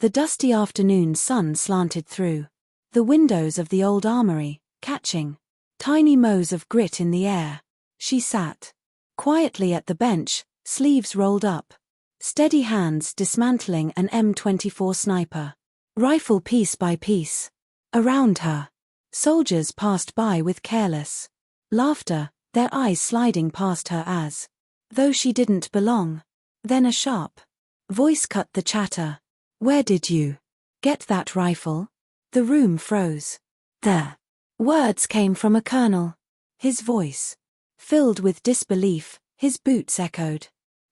The dusty afternoon sun slanted through the windows of the old armory, catching tiny motes of grit in the air. She sat quietly at the bench, sleeves rolled up, steady hands dismantling an M24 sniper rifle piece by piece. Around her, soldiers passed by with careless laughter, their eyes sliding past her as though she didn't belong. Then a sharp voice cut the chatter. "Where did you get that rifle?" The room froze. The words came from a colonel. His voice filled with disbelief, his boots echoed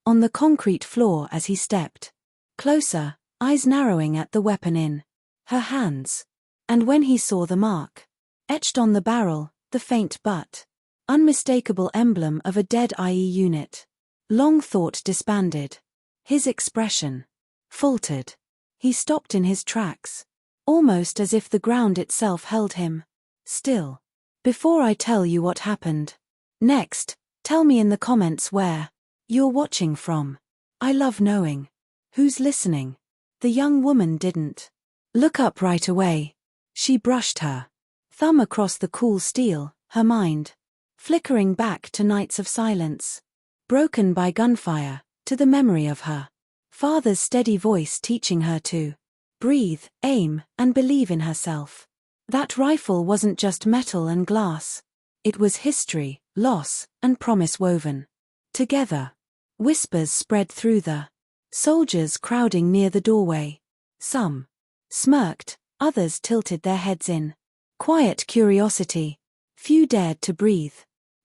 on the concrete floor as he stepped closer, eyes narrowing at the weapon in her hands. And when he saw the mark etched on the barrel, the faint but unmistakable emblem of a Deadeye unit, long thought disbanded, his expression faltered. He stopped in his tracks, almost as if the ground itself held him still. "Before I tell you what happened next, tell me in the comments where you're watching from. I love knowing who's listening." The young woman didn't look up right away. She brushed her thumb across the cool steel, her mind flickering back to nights of silence, broken by gunfire, to the memory of her father's steady voice teaching her to breathe, aim, and believe in herself. That rifle wasn't just metal and glass. It was history, loss, and promise woven together. Whispers spread through the soldiers crowding near the doorway. Some smirked, others tilted their heads in quiet curiosity. Few dared to breathe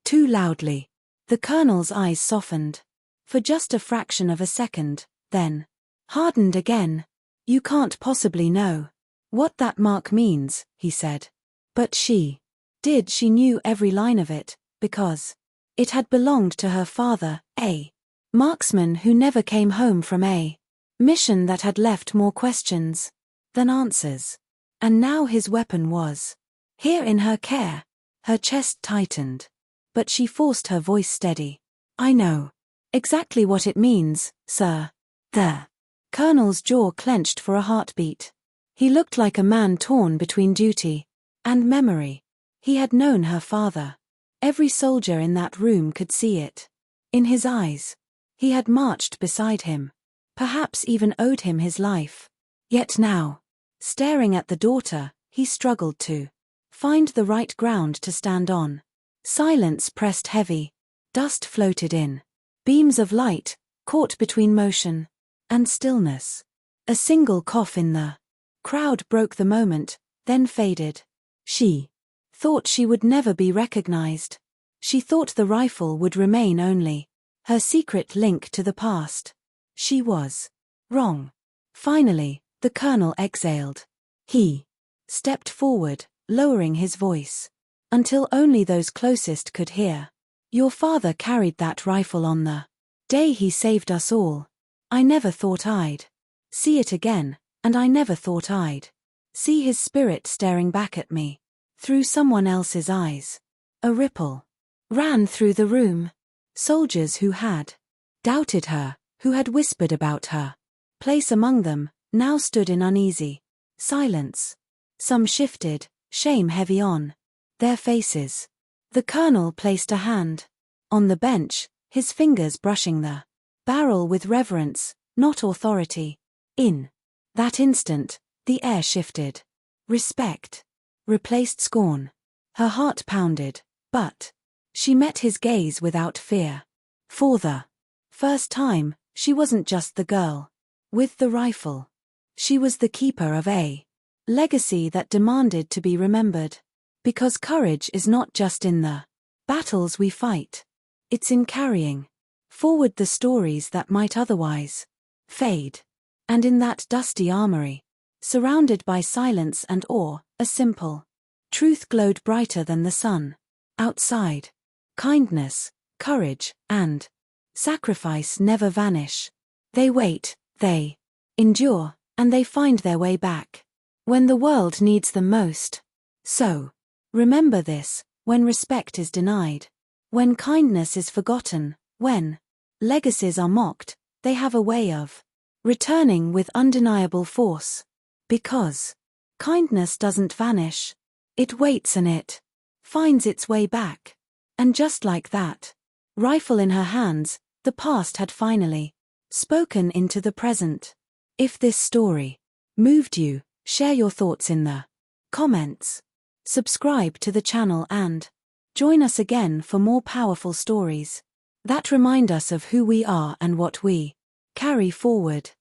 too loudly. The colonel's eyes softened for just a fraction of a second, then hardened again. "You can't possibly know what that mark means," he said. But she did. She knew every line of it, because it had belonged to her father, a marksman who never came home from a mission that had left more questions than answers. And now his weapon was here in her care. Her chest tightened, but she forced her voice steady. "I know exactly what it means, sir." The colonel's jaw clenched for a heartbeat. He looked like a man torn between duty and memory. He had known her father. Every soldier in that room could see it in his eyes. He had marched beside him, perhaps even owed him his life. Yet now, staring at the daughter, he struggled to find the right ground to stand on. Silence pressed heavy. Dust floated in. Beams of light, caught between motion and stillness. A single cough in the crowd broke the moment, then faded. She thought she would never be recognized. She thought the rifle would remain only her secret link to the past. She was wrong. Finally, the colonel exhaled. He stepped forward, lowering his voice until only those closest could hear. "Your father carried that rifle on the day he saved us all. I never thought I'd see it again, and I never thought I'd see his spirit staring back at me through someone else's eyes." A ripple ran through the room. Soldiers who had doubted her, who had whispered about her place among them, now stood in uneasy silence. Some shifted, shame heavy on their faces. The colonel placed a hand on the bench, his fingers brushing the barrel with reverence, not authority. In that instant, the air shifted. Respect replaced scorn. Her heart pounded, but she met his gaze without fear. For the first time, she wasn't just the girl with the rifle. She was the keeper of a legacy that demanded to be remembered. Because courage is not just in the battles we fight. It's in carrying forward the stories that might otherwise fade. And in that dusty armory, surrounded by silence and awe, a simple truth glowed brighter than the sun. Outside, kindness, courage, and sacrifice never vanish. They wait, they endure, and they find their way back when the world needs them most. So, remember this: when respect is denied, when kindness is forgotten, when legacies are mocked, they have a way of returning with undeniable force. Because kindness doesn't vanish. It waits and it finds its way back. And just like that, rifle in her hands, the past had finally spoken into the present. If this story moved you, share your thoughts in the comments. Subscribe to the channel and join us again for more powerful stories that remind us of who we are and what we carry forward.